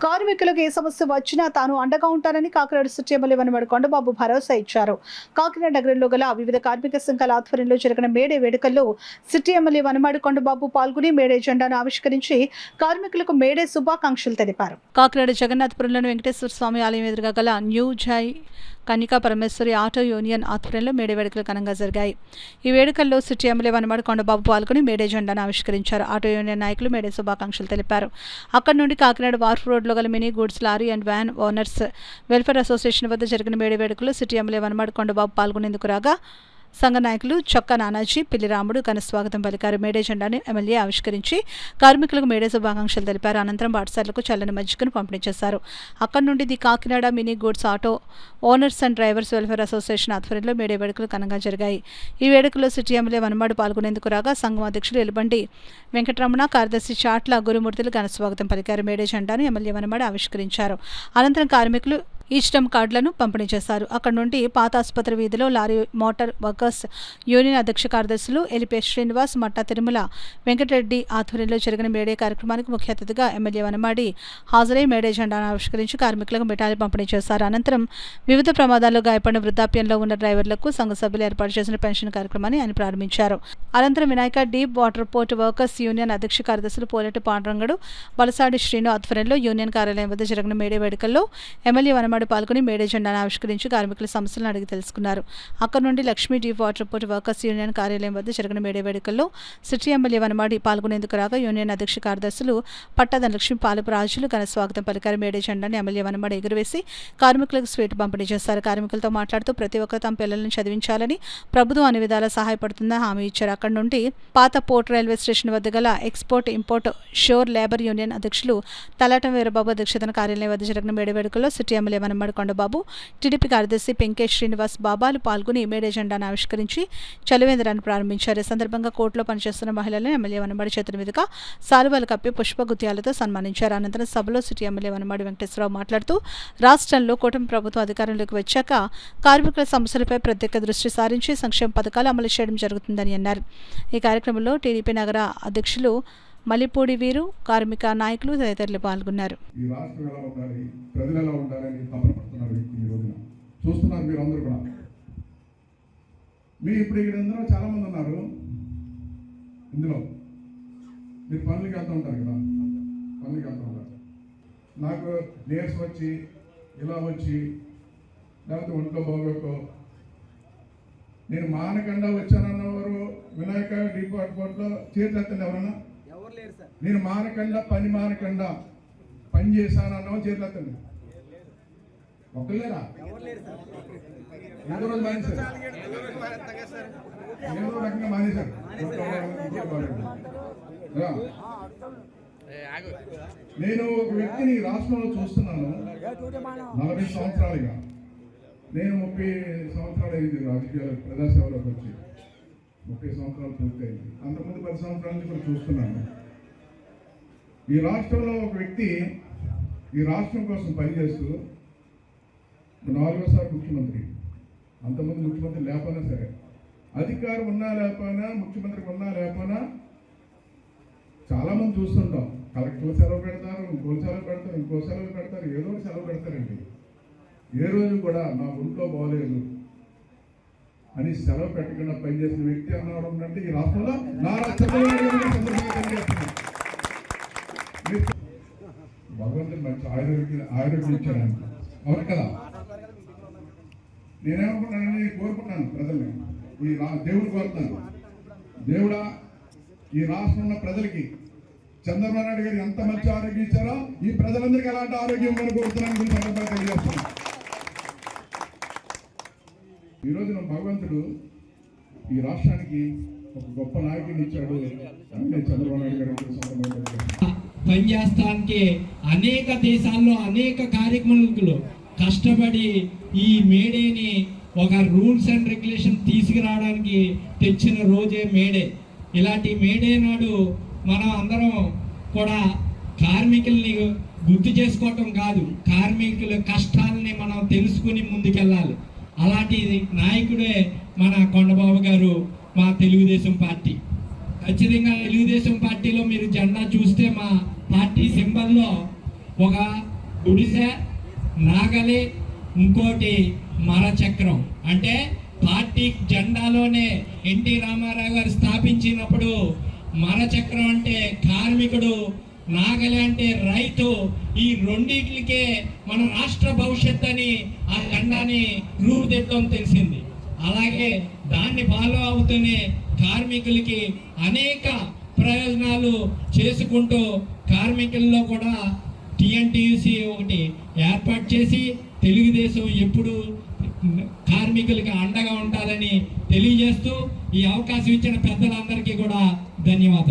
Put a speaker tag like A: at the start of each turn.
A: కార్మికులకు ఏ సమస్య వచ్చినా తాను అండగా ఉంటానని కాకినాడ సిటీ ఎమ్మెల్యే వనమాడి కొండబాబు భరోసా ఇచ్చారు. కాకినాడ నగరంలో గల వివిధ కార్మిక సంఘాల ఆధ్వర్యంలో జరిగిన మేడే వేడుకల్లో సిటీ ఎమ్మెల్యే వనమాడి కొండబాబు పాల్గొని మేడే జెండాను ఆవిష్కరించి కార్మికులకు మేడే శుభాకాంక్షలు తెలిపారు. కాకినాడ జగన్నాథపురంలోని వెంకటేశ్వర స్వామి ఆలయం ఎదురుగా గల న్యూ జై కన్నికా పరమేశ్వరి ఆటో యూనియన్ ఆధ్వర్యంలో మేడే వేడుకలు ఘనంగా జరిగాయి. ఈ వేడుకల్లో సిటీ ఎమ్మెల్యే వనమాడి కొండబాబు పాల్గొని మేడే జెండాను ఆవిష్కరించారు. ఆటో యూనియన్ నాయకులు మేడే శుభాకాంక్షలు తెలిపారు. అక్కడి నుండి కాకినాడ వార్ఫ్ రోడ్లో గల mini goods lorry and van owners welfare association వద్ద జరిగిన మేడే వేడుకల్లో సిటీ ఎమ్మెల్యే వనమాడి కొండబాబు పాల్గొనేందుకు రాగా సంఘ నాయకులు చొక్కా నానాజీ, పిల్లి రాముడు ఘన స్వాగతం పలికారు. మేడే జెండాను ఎమ్మెల్యే ఆవిష్కరించి కార్మికులకు మేడే శుభాకాంక్షలు తెలిపారు. అనంతరం పాఠశాలకు చల్లని మజ్జిగను పంపిణీ చేశారు. అక్కడి నుండి the Kakinada mini goods auto owners and drivers welfare association ఆధ్వర్యంలో మేడే వేడుకలు ఘనంగా జరిగాయి. ఈ వేడుకల్లో సిటీ ఎమ్మెల్యే వనమాడి పాల్గొనేందుకు రాగా సంఘం అధ్యక్షులు ఎలుబండి వెంకటరమణ, కార్యదర్శి చాట్ల గురుమూర్తులు ఘన స్వాగతం పలికారు. మేడే జెండాను ఎమ్మెల్యే వనమాడి ఆవిష్కరించారు. అనంతరం కార్మికులు ఈస్టమ్ కార్డులను పంపిణీ చేశారు. అక్కడి నుండి పాత ఆసుపత్రి వీధిలో లారీ మోటార్ వర్కర్స్ యూనియన్ అధ్యక్ష కార్యదర్శులు ఎలిపే శ్రీనివాస్, మట్టా తిరుమల వెంకటరెడ్డి ఆధ్వర్యంలో జరిగిన మేడే కార్యక్రమానికి ముఖ్య అతిథిగా ఎమ్మెల్యే వనమాడి హాజరై మేడే జెండాను ఆవిష్కరించి కార్మికులకు మిఠాయిలు పంపిణీ చేశారు. అనంతరం వివిధ ప్రమాదాల్లో గాయపడిన వృద్ధాప్యంలో ఉన్న డ్రైవర్లకు సంఘ సభ్యులు ఏర్పాటు చేసిన పెన్షన్ కార్యక్రమాన్ని ఆయన ప్రారంభించారు. అనంతరం Vinayaka deep water port workers union అధ్యక్ష కార్యదర్శులు పోలెటి పాండురంగడు, బలసాడి శ్రీను ఆధ్వర్యంలో యూనియన్ కార్యాలయం వద్ద జరిగిన మేడే వేడుకల్లో ఎమ్మెల్యే వనమాడి పాల్గొని మేడే జెండాను ఆవిష్కరించి కార్మికుల సమస్యలను అడిగి తెలుసుకున్నారు. అక్కడి నుండి Lakshmi deep water port workers union కార్యాలయం వద్ద జరిగిన మేడే వేడుకల్లో సిటీ ఎమ్మెల్యే వనమాడి పాల్గొనేందుకు రాగా యూనియన్ అధ్యక్ష కార్యదర్శులు పట్టాద లక్ష్మీ, పాలపు రాజులు ఘన స్వాగతం పలికారు. మేడే జెండాను ఎమ్మెల్యే వనమాడి ఎగురవేసి కార్మికులకు స్వీట్ పంపిణీ చేశారు. కార్మికులతో మాట్లాడుతూ ప్రతి ఒక్కరు తమ పిల్లలను చదివించాలని ప్రభుత్వం అన్ని విధాలా సహాయపడుతుందని హామీ ఇచ్చారు. అక్కడి నుండి పాత పోర్ట్ రైల్వే స్టేషన్ వద్ద గల ఎక్స్పోర్ట్ ఇంపోర్ట్ షోర్ లేబర్ యూనియన్ అధ్యక్షులు తలాటం వీరబాబు అధ్యక్షతన కార్యాలయం వద్ద జరిగిన మేడే వేడుకల్లో city MLA Vanamadi Kondababu, TDP కార్యదర్శి పెంకే శ్రీనివాస్ బాబాలు పాల్గొని మేడే జెండాను ఆవిష్కరించి చలివేంద్రాన్ని ప్రారంభించారు. ఈ సందర్భంగా కోర్టులో పనిచేస్తున్న మహిళలను ఎమ్మెల్యే వనమాడి చేతుల మీదుగా సాలువాలు కప్పి పుష్పగుత్యాలతో సన్మానించారు. అనంతరం సభలో సిటీ ఎమ్మెల్యే వనమాడి వెంకటేశ్వరరావు మాట్లాడుతూ రాష్ట్రంలో కూటమి ప్రభుత్వం అధికారంలోకి వచ్చాక కార్మికుల సమస్యలపై ప్రత్యేక దృష్టి సారించి సంక్షేమ పథకాలు అమలు చేయడం జరుగుతుందని అన్నారు. ఈ కార్యక్రమంలో టీడీపీ నగర అధ్యక్షులు మల్లిపూడి వీరు, కార్మిక నాయకులు తదితరులు పాల్గొన్నారు.
B: ఈ రాష్ట్రం ఎలా ఉండాలి, ప్రజలు ఎలా ఉండాలని తపన పడుతున్నారు ఈ రోజున చూస్తున్నారు. మీరు అందరూ కూడా మీరు ఇప్పుడు ఇక్కడ ఇందులో చాలా మంది ఉన్నారు. ఇందులో మీరు పనులకి వెళ్తూ ఉంటారు కదా, పనులకి వెళ్తూ ఉంటారు. నాకు నీరసం వచ్చి ఇలా వచ్చి లేకపోతే ఒంట్లో బాగోకో నేను మానకుండా వచ్చానన్నవారు వినాయక డిపార్ట్మెంట్లో చేతులెత్తండి. ఎవరన్నా నేను మానకుండా పని చేశానన్న చేతులెత్తండి. ఒక్కలేరా? రోజు మానేశారు, ఏదో రకంగా మానేశారు. నేను ఒక వ్యక్తిని రాష్ట్రంలో చూస్తున్నాను 40 సంవత్సరాలుగా. నేను 30 సంవత్సరాలు అయింది రాజకీయ ప్రజాసేవలోకి వచ్చి. 30 సంవత్సరాలు పూర్తయింది. అంతకుముందు 10 సంవత్సరాల నుంచి కూడా చూస్తున్నాను. ఈ రాష్ట్రంలో ఒక వ్యక్తి ఈ రాష్ట్రం కోసం పనిచేస్తూ 4వ ముఖ్యమంత్రి, అంతకుముందు ముఖ్యమంత్రి లేకపోయినా సరే, అధికారం ఉన్నా లేకపోయినా, ముఖ్యమంత్రికి ఉన్నా లేకపోయినా చాలామంది చూస్తుంటాం. కలెక్టర్లు సెలవు పెడతారు, ఇంకో సెలవు పెడతారు, ఇంకో సెలవు పెడతారు, ఏదో ఒకటి సెలవు పెడతారండి. ఏ రోజు కూడా నా ఒంట్లో బాగోలేదు అని సెలవు పెట్టకుండా పనిచేసిన వ్యక్తి అన్నవాడు ఉందంటే ఈ రాష్ట్రంలో నారా చంద్రబాబు పనిచేస్తున్నారు. భగవంతుడు మంచి ఆరోగ్యం ఇచ్చాడు, అవును కదా? నేనేమనుకున్నానని కోరుకున్నాను ప్రజల్ని, ఈ దేవుడు కోరుతున్నాను. దేవుడా, ఈ రాష్ట్రంలో ప్రజలకి చంద్రబాబు నాయుడు గారు ఎంత మంచి ఆరోగ్యం ఇచ్చారో ఈ ప్రజలందరికీ అలాంటి ఆరోగ్యం మనం కోరుతున్నాను తెలియజేస్తున్నాను. ఈరోజు భగవంతుడు ఈ రాష్ట్రానికి ఒక గొప్ప నాయకుడిని ఇచ్చాడు. చంద్రబాబు నాయుడు గారు
C: పనిచేస్తానికి అనేక దేశాల్లో అనేక కార్యక్రమాలు కష్టపడి ఈ మేడేని ఒక రూల్స్ అండ్ రెగ్యులేషన్ తీసుకురావడానికి తెచ్చిన రోజే మేడే. ఇలాంటి మేడే నాడు మనం అందరం కూడా కార్మికుల్ని గుర్తు చేసుకోవటం కాదు, కార్మికుల కష్టాలని మనం తెలుసుకుని ముందుకెళ్ళాలి. అలాంటి నాయకుడే మన కొండబాబు గారు, మా తెలుగుదేశం పార్టీ. ఖచ్చితంగా తెలుగుదేశం పార్టీలో మీరు జెండా చూస్తే మా పార్టీ సింబల్లో ఒక గుడిసె, నాగలి, ఇంకోటి మరచక్రం. అంటే పార్టీ జెండాలోనే ఎన్టీ రామారావు గారు స్థాపించినప్పుడు మరచక్రం అంటే కార్మికుడు, నాగలి అంటే రైతు, ఈ రెండింటికే మన రాష్ట్ర భవిష్యత్ అని ఆ జెండాని రూపుదిద్దడం తెలిసింది. అలాగే దాన్ని ఫాలో అవుతూనే కార్మికులకి అనేక ప్రయోజనాలు చేసుకుంటూ కార్మికుల్లో కూడా టీఎన్టీయూసీ ఒకటి ఏర్పాటు చేసి తెలుగుదేశం ఎప్పుడు కార్మికులకి అండగా ఉంటుందని తెలియజేస్తూ ఈ అవకాశం ఇచ్చిన పెద్దలందరికీ కూడా ధన్యవాదాలు.